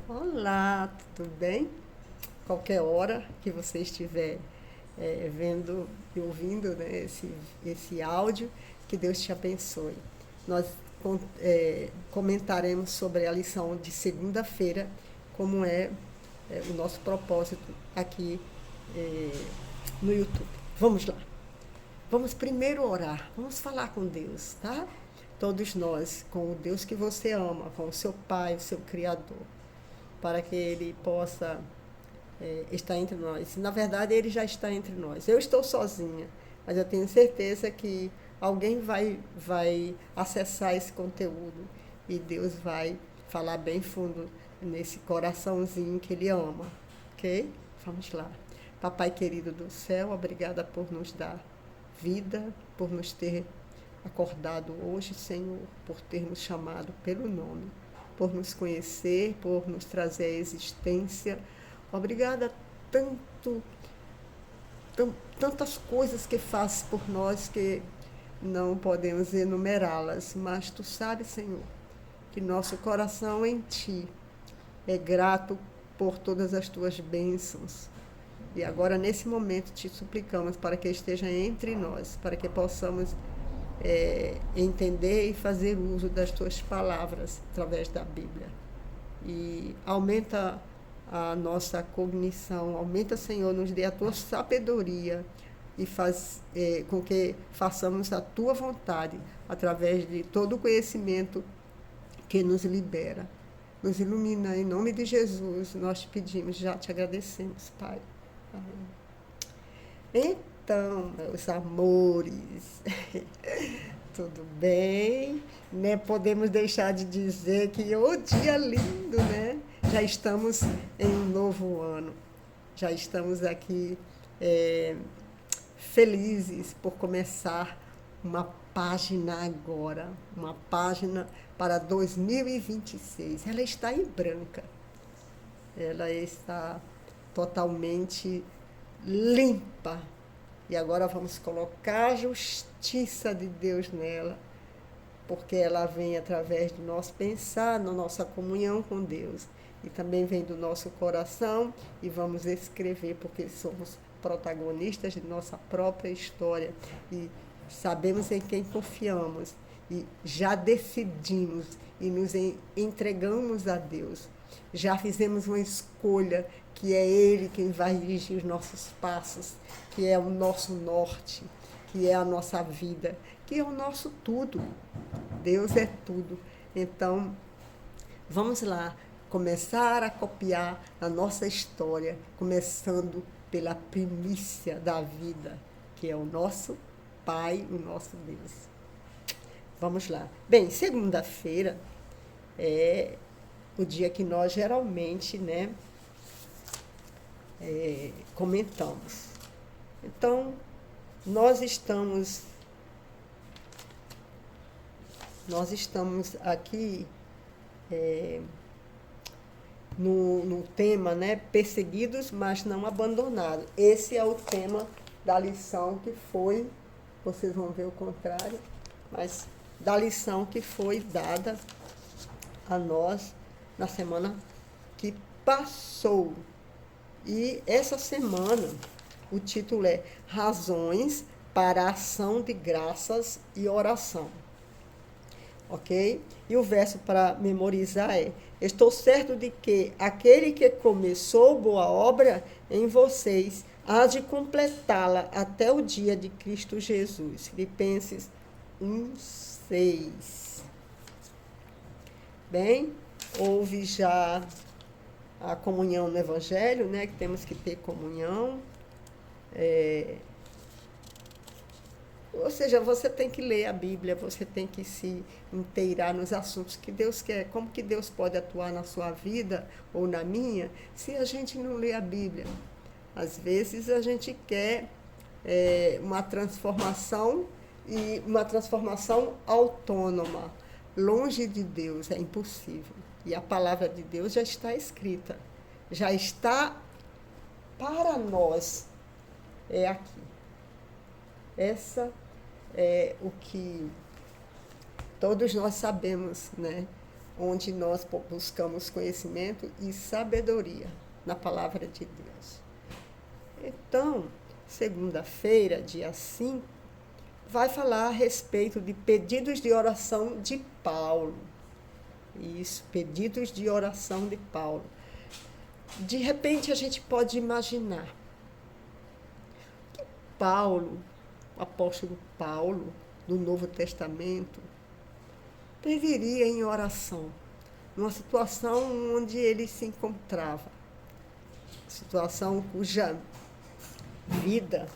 Olá, tudo bem? Qualquer hora que você estiver vendo e ouvindo, né, esse áudio, que Deus te abençoe. Nós comentaremos sobre a lição de segunda-feira, como o nosso propósito aqui é, no YouTube. Vamos lá. Vamos primeiro orar, vamos falar com Deus, tá? Todos nós, com o Deus que você ama, com o seu Pai, o seu Criador, para que Ele possa estar entre nós. Na verdade, Ele já está entre nós. Eu estou sozinha, mas eu tenho certeza que alguém vai acessar esse conteúdo e Deus vai falar bem fundo nesse coraçãozinho que Ele ama, ok? Vamos lá. Papai querido do céu, obrigada por nos dar vida, por nos ter acordado hoje, Senhor, por ter nos chamado pelo nome, por nos conhecer, por nos trazer à existência. Obrigada tanto, tantas coisas que fazes por nós que não podemos enumerá-las, mas tu sabes, Senhor, que nosso coração em ti é grato por todas as tuas bênçãos. E agora, nesse momento, te suplicamos para que esteja entre nós, para que possamos entender e fazer uso das tuas palavras através da Bíblia. E aumenta a nossa cognição, aumenta, Senhor, nos dê a tua sabedoria e faz com que façamos a tua vontade através de todo o conhecimento que nos libera. Nos ilumina em nome de Jesus, nós te pedimos, já te agradecemos, Pai. Amém. Então, meus amores, tudo bem? Né? Podemos deixar de dizer que o dia lindo, né? Já estamos em um novo ano. Já estamos aqui felizes por começar uma página agora, uma página para 2026. Ela está em branca. Ela está totalmente limpa. E agora vamos colocar a justiça de Deus nela, porque ela vem através do nosso pensar, na nossa comunhão com Deus. E também vem do nosso coração e vamos escrever, porque somos protagonistas de nossa própria história e sabemos em quem confiamos e já decidimos e nos entregamos a Deus. Já fizemos uma escolha que é Ele quem vai dirigir os nossos passos, que é o nosso norte, que é a nossa vida, que é o nosso tudo. Deus é tudo. Então, vamos lá, começar a copiar a nossa história, começando pela primícia da vida, que é o nosso Pai, o nosso Deus. Vamos lá. Bem, segunda-feira é o dia que nós geralmente, né, comentamos. Então, nós estamos aqui no tema, né, perseguidos, mas não abandonados. Esse é o tema da lição que foi, vocês vão ver o contrário, mas da lição que foi dada a nós na semana que passou. E essa semana o título é Razões para a Ação de Graças e Oração. Ok? E o verso para memorizar é: estou certo de que aquele que começou boa obra em vocês há de completá-la até o dia de Cristo Jesus. Filipenses 1:6. Bem, houve já a comunhão no Evangelho, né? Que temos que ter comunhão. Ou seja, você tem que ler a Bíblia, você tem que se inteirar nos assuntos que Deus quer. Como que Deus pode atuar na sua vida ou na minha se a gente não lê a Bíblia? Às vezes a gente quer uma transformação e uma transformação autônoma. Longe de Deus é impossível. E a palavra de Deus já está escrita. Já está para nós. É aqui. Essa é o que todos nós sabemos, né? onde nós buscamos conhecimento e sabedoria na palavra de Deus. Então, segunda-feira, dia 5, vai falar a respeito de pedidos de oração de Paulo. Isso, pedidos de oração de Paulo. De repente a gente pode imaginar que Paulo, o apóstolo Paulo, do Novo Testamento, pediria em oração, numa situação onde ele se encontrava, situação cuja vida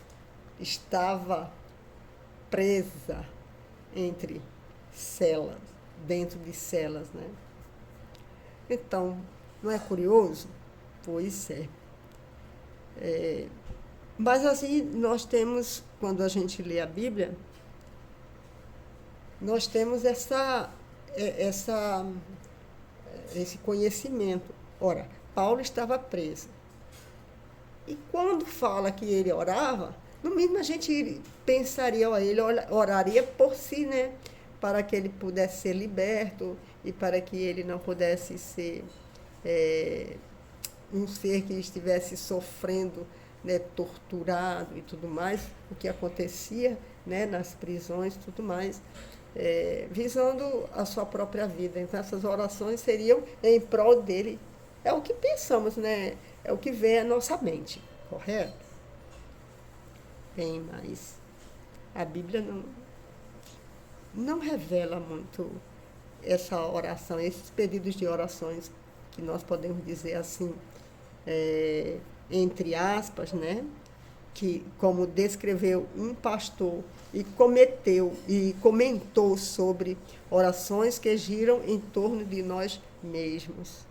estava presa entre celas, dentro de celas, né? Então, não é curioso? Pois é. Mas assim, nós temos, quando a gente lê a Bíblia, nós temos esse conhecimento. Ora, Paulo estava preso. E quando fala que ele orava, no mínimo a gente pensaria, ele oraria por si, né? Para que ele pudesse ser liberto e para que ele não pudesse ser um ser que estivesse sofrendo, né, torturado e tudo mais, o que acontecia, né, nas prisões e tudo mais, visando a sua própria vida. Então, essas orações seriam em prol dele. É o que pensamos, né? É o que vem à nossa mente, correto? Bem, mas a Bíblia não revela muito essa oração, esses pedidos de orações, que nós podemos dizer assim, entre aspas, né? Que, como descreveu um pastor e comentou sobre orações que giram em torno de nós mesmos,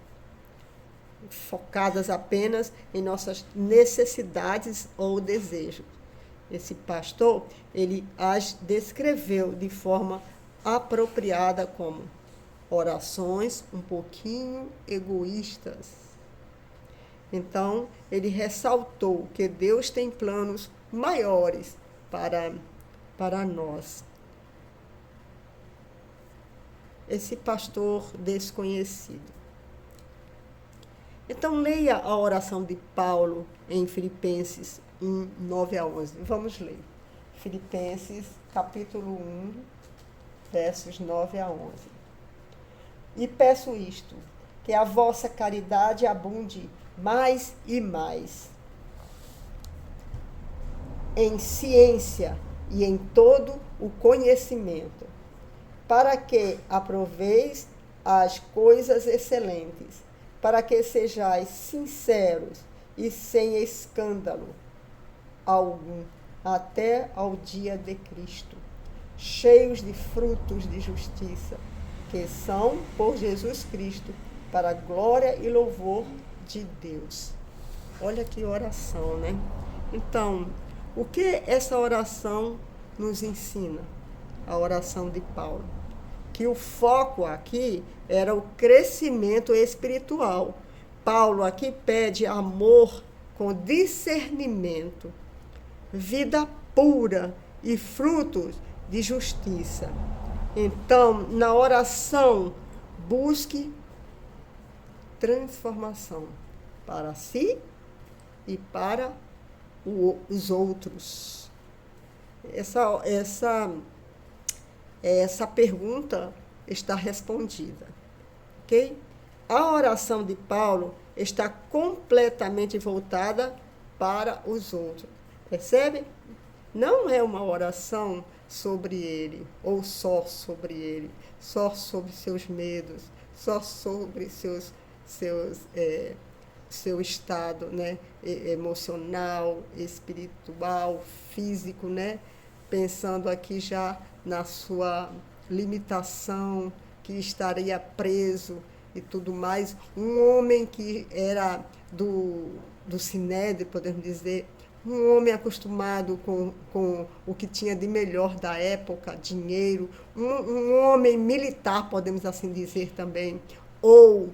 focadas apenas em nossas necessidades ou desejos. Esse pastor, ele as descreveu de forma apropriada como orações um pouquinho egoístas. Então, ele ressaltou que Deus tem planos maiores para nós. Esse pastor desconhecido. Então, leia a oração de Paulo em Filipenses 1, 9 a 11. Vamos ler. Filipenses, capítulo 1, versos 9 a 11. E peço isto, que a vossa caridade abunde mais e mais, em ciência e em todo o conhecimento, para que aproveis as coisas excelentes, para que sejais sinceros e sem escândalo algum, até ao dia de Cristo, cheios de frutos de justiça, que são por Jesus Cristo, para a glória e louvor de Deus. Olha que oração, né? Então, o que essa oração nos ensina? A oração de Paulo. Que o foco aqui era o crescimento espiritual. Paulo aqui pede amor com discernimento, vida pura e frutos de justiça. Então, na oração, busque transformação para si e para os outros. Essa pergunta está respondida, ok? A oração de Paulo está completamente voltada para os outros. Percebe? Não é uma oração sobre ele, ou só sobre ele, só sobre seus medos, só sobre seu estado, né, emocional, espiritual, físico, né? Pensando aqui já na sua limitação, que estaria preso e tudo mais. Um homem que era do Sinédrio, podemos dizer, um homem acostumado com o que tinha de melhor da época, dinheiro, um homem militar, podemos assim dizer também, ou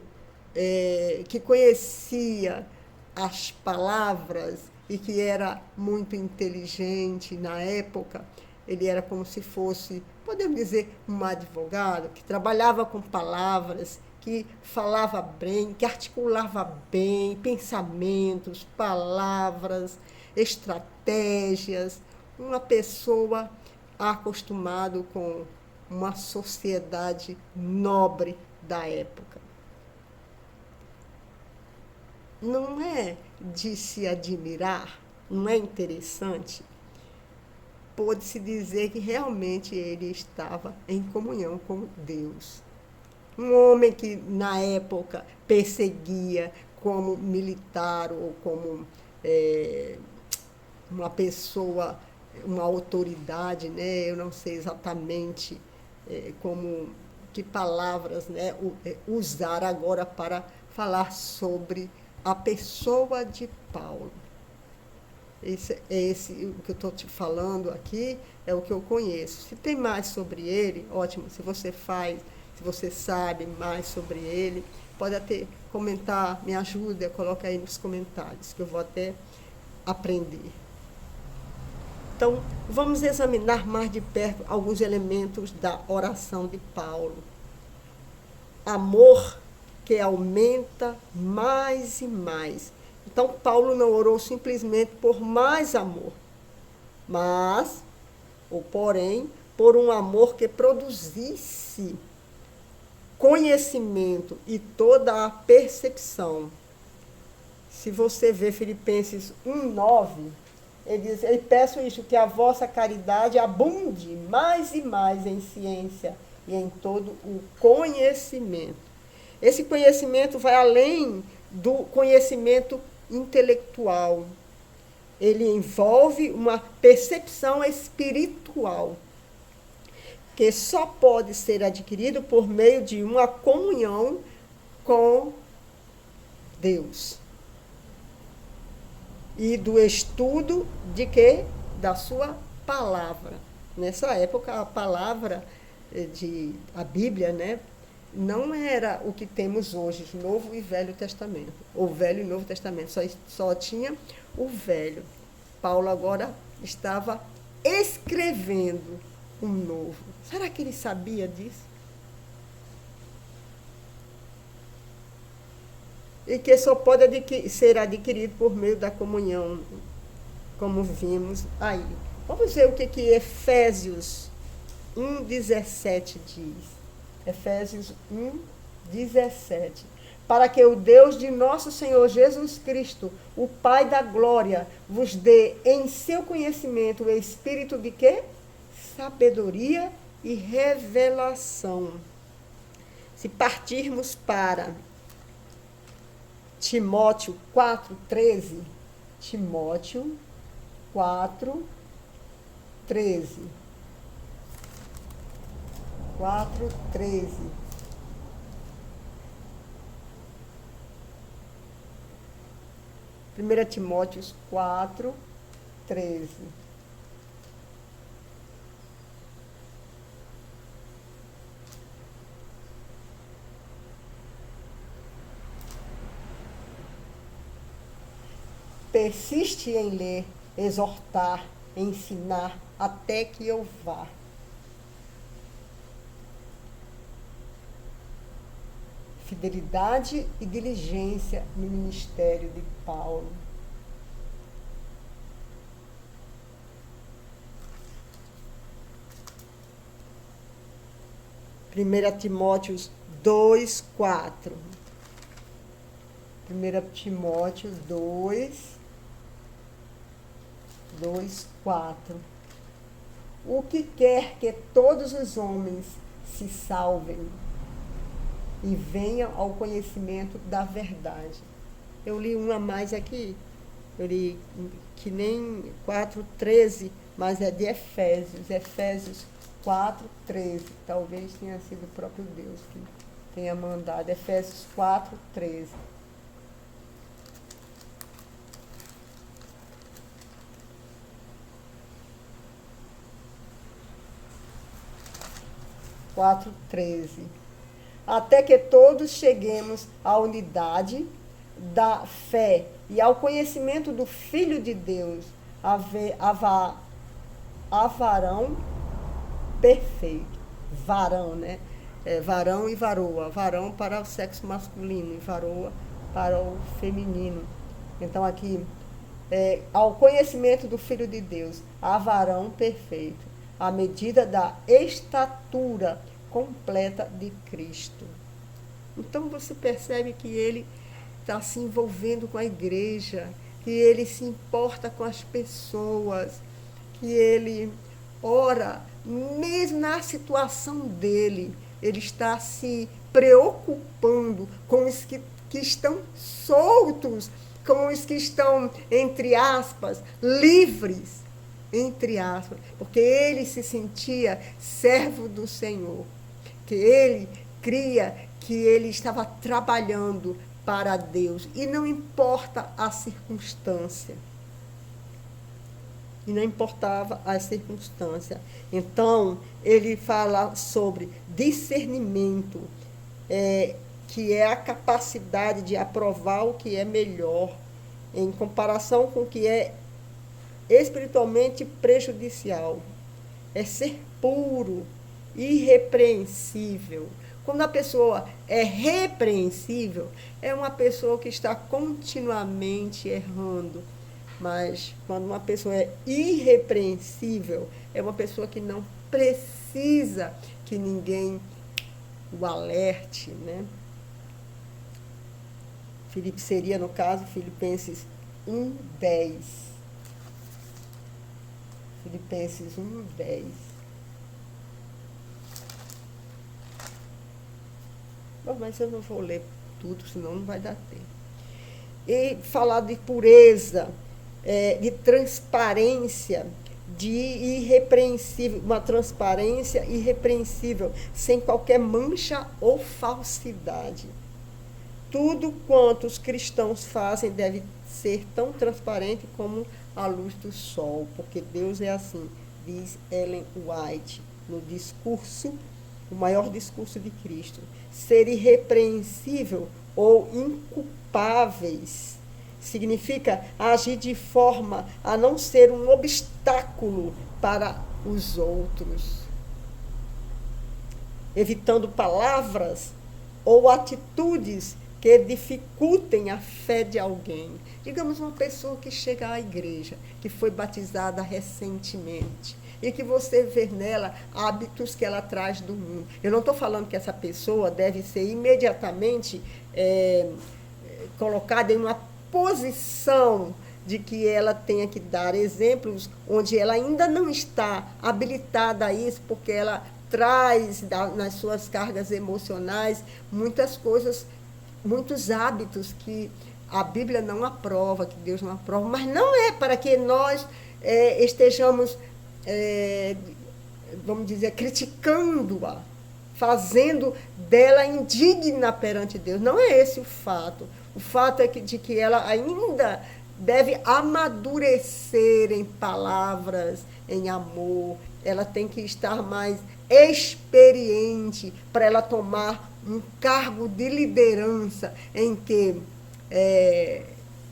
que conhecia as palavras e que era muito inteligente na época. Ele era como se fosse, podemos dizer, um advogado que trabalhava com palavras que falava bem, que articulava bem pensamentos, palavras, estratégias, uma pessoa acostumada com uma sociedade nobre da época. Não é de se admirar, não é interessante? Pode-se dizer que realmente ele estava em comunhão com Deus. Um homem que na época perseguia como militar ou como uma pessoa, uma autoridade, né? Eu não sei exatamente como que palavras, né, usar agora para falar sobre a pessoa de Paulo. Esse o que eu estou te falando aqui é o que eu conheço. Se tem mais sobre ele, ótimo. Se você sabe mais sobre ele, pode até comentar, me ajuda, coloca aí nos comentários, que eu vou até aprender. Então, vamos examinar mais de perto alguns elementos da oração de Paulo. Amor que aumenta mais e mais. Então, Paulo não orou simplesmente por mais amor, mas, ou porém, por um amor que produzisse conhecimento e toda a percepção. Se você vê Filipenses 1:9, ele diz: "Eu peço isto, que a vossa caridade abunde mais e mais em ciência e em todo o conhecimento." Esse conhecimento vai além do conhecimento intelectual. Ele envolve uma percepção espiritual, que só pode ser adquirido por meio de uma comunhão com Deus. E do estudo de quê? Da sua palavra. Nessa época, a palavra a Bíblia, né, não era o que temos hoje, Novo e Velho Testamento. O Velho e Novo Testamento, só tinha o Velho. Paulo agora estava escrevendo um novo. Será que ele sabia disso? E que só pode ser adquirido por meio da comunhão, como vimos aí. Vamos ver o que Efésios 1:17 diz. Efésios 1:17. Para que o Deus de nosso Senhor Jesus Cristo, o Pai da glória, vos dê em seu conhecimento o espírito de quê? Sabedoria e revelação. Se partirmos para Timóteo 4:13, Timóteo 4:13. 4:13. Primeira Timóteo 4:13. Persiste em ler, exortar, ensinar, até que eu vá. Fidelidade e diligência no ministério de Paulo. Primeira Timóteo 2:4. 1 Timóteo 2:4. O que quer que todos os homens se salvem e venham ao conhecimento da verdade. Eu li uma a mais aqui. Eu li que nem 4:13, mas é de Efésios. Efésios 4:13. Talvez tenha sido o próprio Deus que tenha mandado. Efésios 4:13. Até que todos cheguemos à unidade da fé e ao conhecimento do Filho de Deus, a varão perfeito. Varão, né? varão e varoa. Varão para o sexo masculino e varoa para o feminino. Então aqui, ao conhecimento do Filho de Deus, há varão perfeito, à medida da estatura completa de Cristo. Então você percebe que ele está se envolvendo com a igreja, que ele se importa com as pessoas, que ele ora, mesmo na situação dele, ele está se preocupando com os que estão soltos, com os que estão, entre aspas, livres, entre aspas, porque ele se sentia servo do Senhor, que ele cria que ele estava trabalhando para Deus, e não importa a circunstância. E não importava a circunstância. Então, ele fala sobre discernimento, que é a capacidade de aprovar o que é melhor, em comparação com o que é espiritualmente prejudicial. É ser puro, irrepreensível. Quando a pessoa é repreensível, é uma pessoa que está continuamente errando. Mas quando uma pessoa é irrepreensível, é uma pessoa que não precisa que ninguém o alerte, né? Filipe seria, no caso, Filipenses 1:10. Filipenses 1:10. Bom, mas eu não vou ler tudo, senão não vai dar tempo. E falar de pureza, de transparência, de irrepreensível, uma transparência irrepreensível, sem qualquer mancha ou falsidade. Tudo quanto os cristãos fazem deve ser tão transparente como a luz do sol, porque Deus é assim, diz Ellen White, no discurso, o maior discurso de Cristo. Ser irrepreensível ou inculpáveis significa agir de forma a não ser um obstáculo para os outros, evitando palavras ou atitudes que dificultem a fé de alguém. Digamos, uma pessoa que chega à igreja, que foi batizada recentemente, e que você vê nela hábitos que ela traz do mundo. Eu não estou falando que essa pessoa deve ser imediatamente colocada em uma posição de que ela tenha que dar exemplos onde ela ainda não está habilitada a isso, porque ela traz nas suas cargas emocionais muitas coisas, muitos hábitos que a Bíblia não aprova, que Deus não aprova, mas não é para que nós estejamos, vamos dizer, criticando-a, fazendo dela indigna perante Deus. Não é esse o fato. O fato é de que ela ainda deve amadurecer em palavras, em amor. Ela tem que estar mais experiente para ela tomar um cargo de liderança em que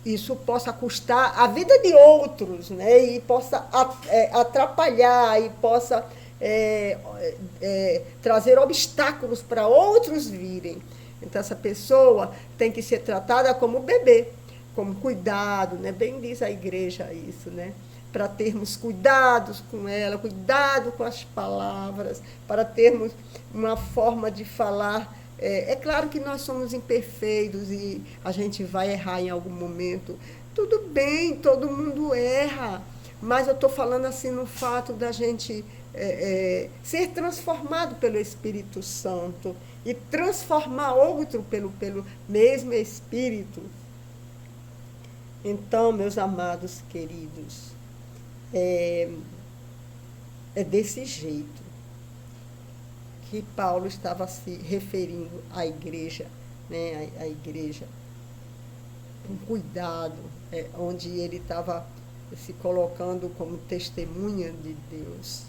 isso possa custar a vida de outros, né? E possa atrapalhar e possa trazer obstáculos para outros virem. Então, essa pessoa tem que ser tratada como bebê, como cuidado, né? Bem diz a igreja isso, né? Para termos cuidados com ela, cuidado com as palavras, para termos uma forma de falar. É claro que nós somos imperfeitos e a gente vai errar em algum momento. Tudo bem, todo mundo erra, mas eu estou falando assim no fato da gente ser transformado pelo Espírito Santo e transformar outro pelo mesmo Espírito. Então, meus amados queridos, é desse jeito que Paulo estava se referindo à igreja, né? A igreja, com cuidado, onde ele estava se colocando como testemunha de Deus.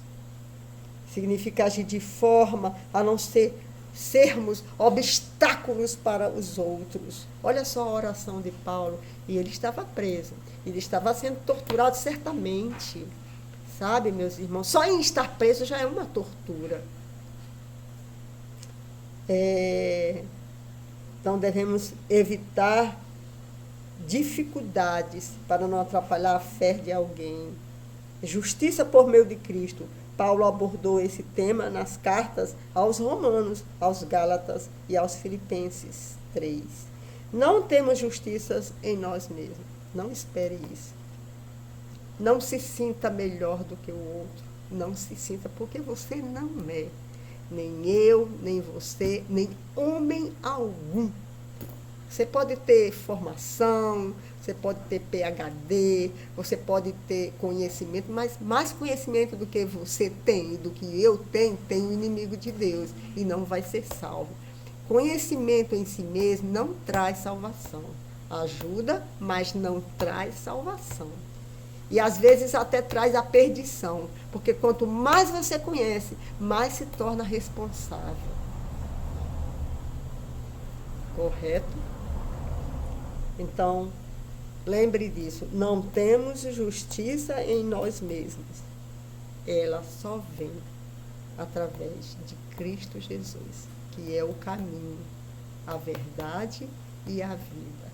Significa agir de forma a não sermos obstáculos para os outros. Olha só a oração de Paulo. E ele estava preso. Ele estava sendo torturado certamente. Sabe, meus irmãos? Só em estar preso já é uma tortura. Então, devemos evitar dificuldades para não atrapalhar a fé de alguém. Justiça por meio de Cristo. Paulo abordou esse tema nas cartas aos Romanos, aos Gálatas e aos Filipenses 3. Não temos justiças em nós mesmos. Não espere isso. Não se sinta melhor do que o outro. Não se sinta, porque você não é. Nem eu, nem você, nem homem algum. Você pode ter formação, você pode ter PhD, você pode ter conhecimento, mas mais conhecimento do que você tem e do que eu tenho, tem o inimigo de Deus e não vai ser salvo. Conhecimento em si mesmo não traz salvação. Ajuda, mas não traz salvação. E às vezes até traz a perdição, porque quanto mais você conhece, mais se torna responsável. Correto? Então, lembre disso, não temos justiça em nós mesmos. Ela só vem através de Cristo Jesus, que é o caminho, a verdade e a vida.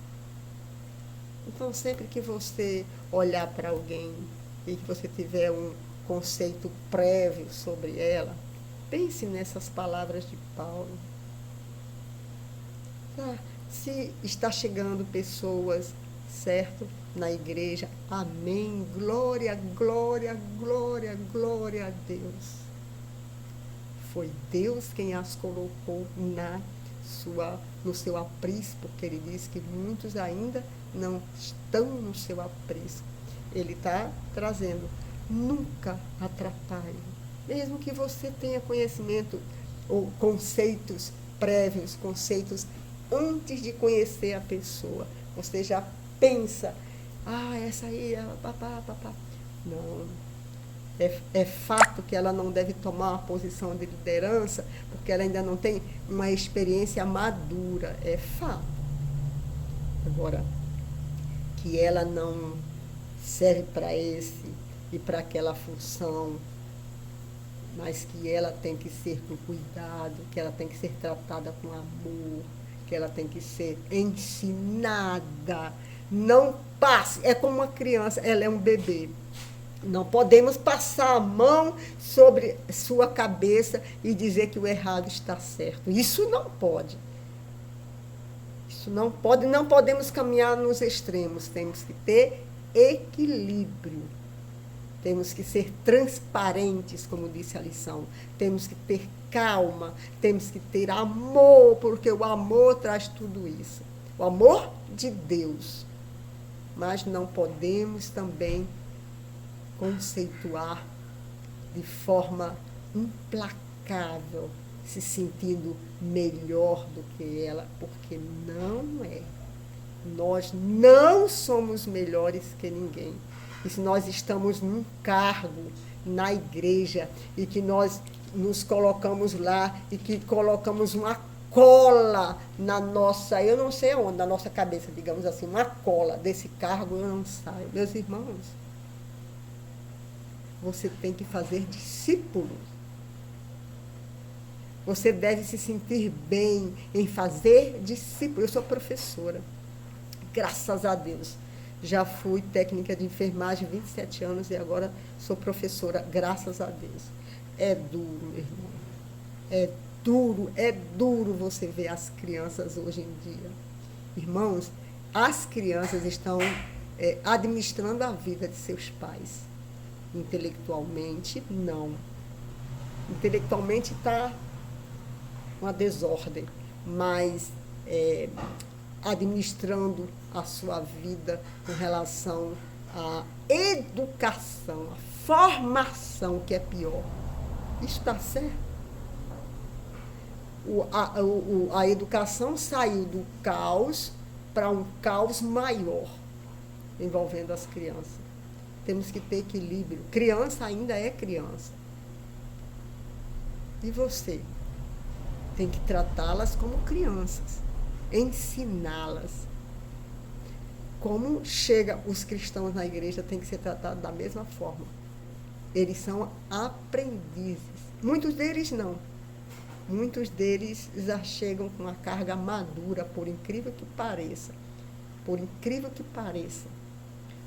Então, sempre que você olhar para alguém e que você tiver um conceito prévio sobre ela, pense nessas palavras de Paulo. Se está chegando pessoas, certo, na igreja, amém, glória, glória, glória, glória a Deus. Foi Deus quem as colocou no seu aprisco, porque ele diz que muitos ainda não estão no seu aprisco. Ele está trazendo, nunca atrapalhe. Mesmo que você tenha conhecimento ou conceitos prévios, conceitos antes de conhecer a pessoa, você já pensa, essa aí é papá. Não. É fato que ela não deve tomar uma posição de liderança, porque ela ainda não tem uma experiência madura. É fato. Agora, que ela não serve para esse e para aquela função, mas que ela tem que ser com cuidado, que ela tem que ser tratada com amor, que ela tem que ser ensinada. Não passe, é como uma criança, ela é um bebê. Não podemos passar a mão sobre sua cabeça e dizer que o errado está certo. Isso não pode. Isso não pode, não podemos caminhar nos extremos. Temos que ter equilíbrio. Temos que ser transparentes, como disse a lição. Temos que ter calma, temos que ter amor, porque o amor traz tudo isso. O amor de Deus. Mas não podemos também conceituar de forma implacável, se sentindo melhor do que ela, porque não é. Nós não somos melhores que ninguém. E se nós estamos num cargo na igreja e que nós nos colocamos lá e que colocamos uma cola na nossa, eu não sei onde, na nossa cabeça, digamos assim, uma cola desse cargo, eu não saio. Meus irmãos, você tem que fazer discípulos. Você deve se sentir bem em fazer discípulos. Eu sou professora, graças a Deus. Já fui técnica de enfermagem 27 anos e agora sou professora, graças a Deus. É duro, meu irmão. É duro você ver as crianças hoje em dia. Irmãos, as crianças estão administrando a vida de seus pais. Intelectualmente, não. Intelectualmente está uma desordem, mas administrando a sua vida com relação à educação, à formação, que é pior. Isso está certo? A educação saiu do caos para um caos maior, envolvendo as crianças. Temos que ter equilíbrio. Criança ainda é criança. E você? Tem que tratá-las como crianças, ensiná-las. Como chega os cristãos na igreja, tem que ser tratado da mesma forma. Eles são aprendizes. Muitos deles não. Muitos deles já chegam com a carga madura, por incrível que pareça. Por incrível que pareça.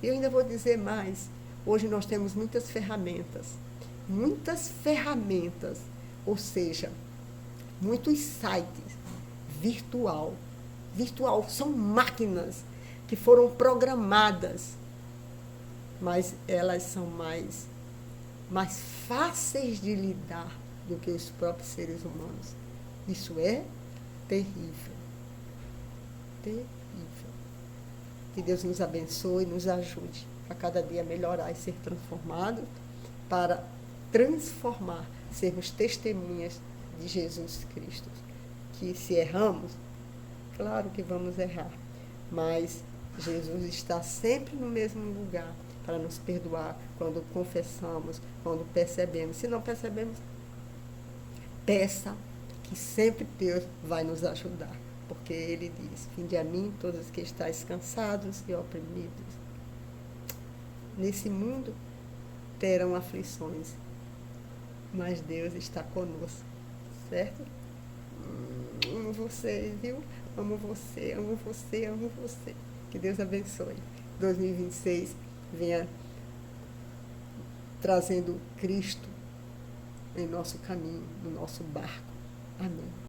E eu ainda vou dizer mais. Hoje nós temos muitas ferramentas. Muitas ferramentas. Ou seja, muitos sites virtual. Virtual são máquinas que foram programadas, mas elas são mais fáceis de lidar do que os próprios seres humanos. Isso é terrível. Terrível. Que Deus nos abençoe e nos ajude a cada dia melhorar e ser transformado para transformar, sermos testemunhas de Jesus Cristo. Que se erramos, claro que vamos errar, mas Jesus está sempre no mesmo lugar para nos perdoar quando confessamos, quando percebemos. Se não percebemos, peça que sempre Deus vai nos ajudar, porque Ele diz: vinde a mim todos que estáis cansados e oprimidos. Nesse mundo terão aflições, mas Deus está conosco, certo? Amo você, viu? Amo você, amo você, amo você. Que Deus abençoe. 2026 venha trazendo Cristo em nosso caminho, no nosso barco. Amém.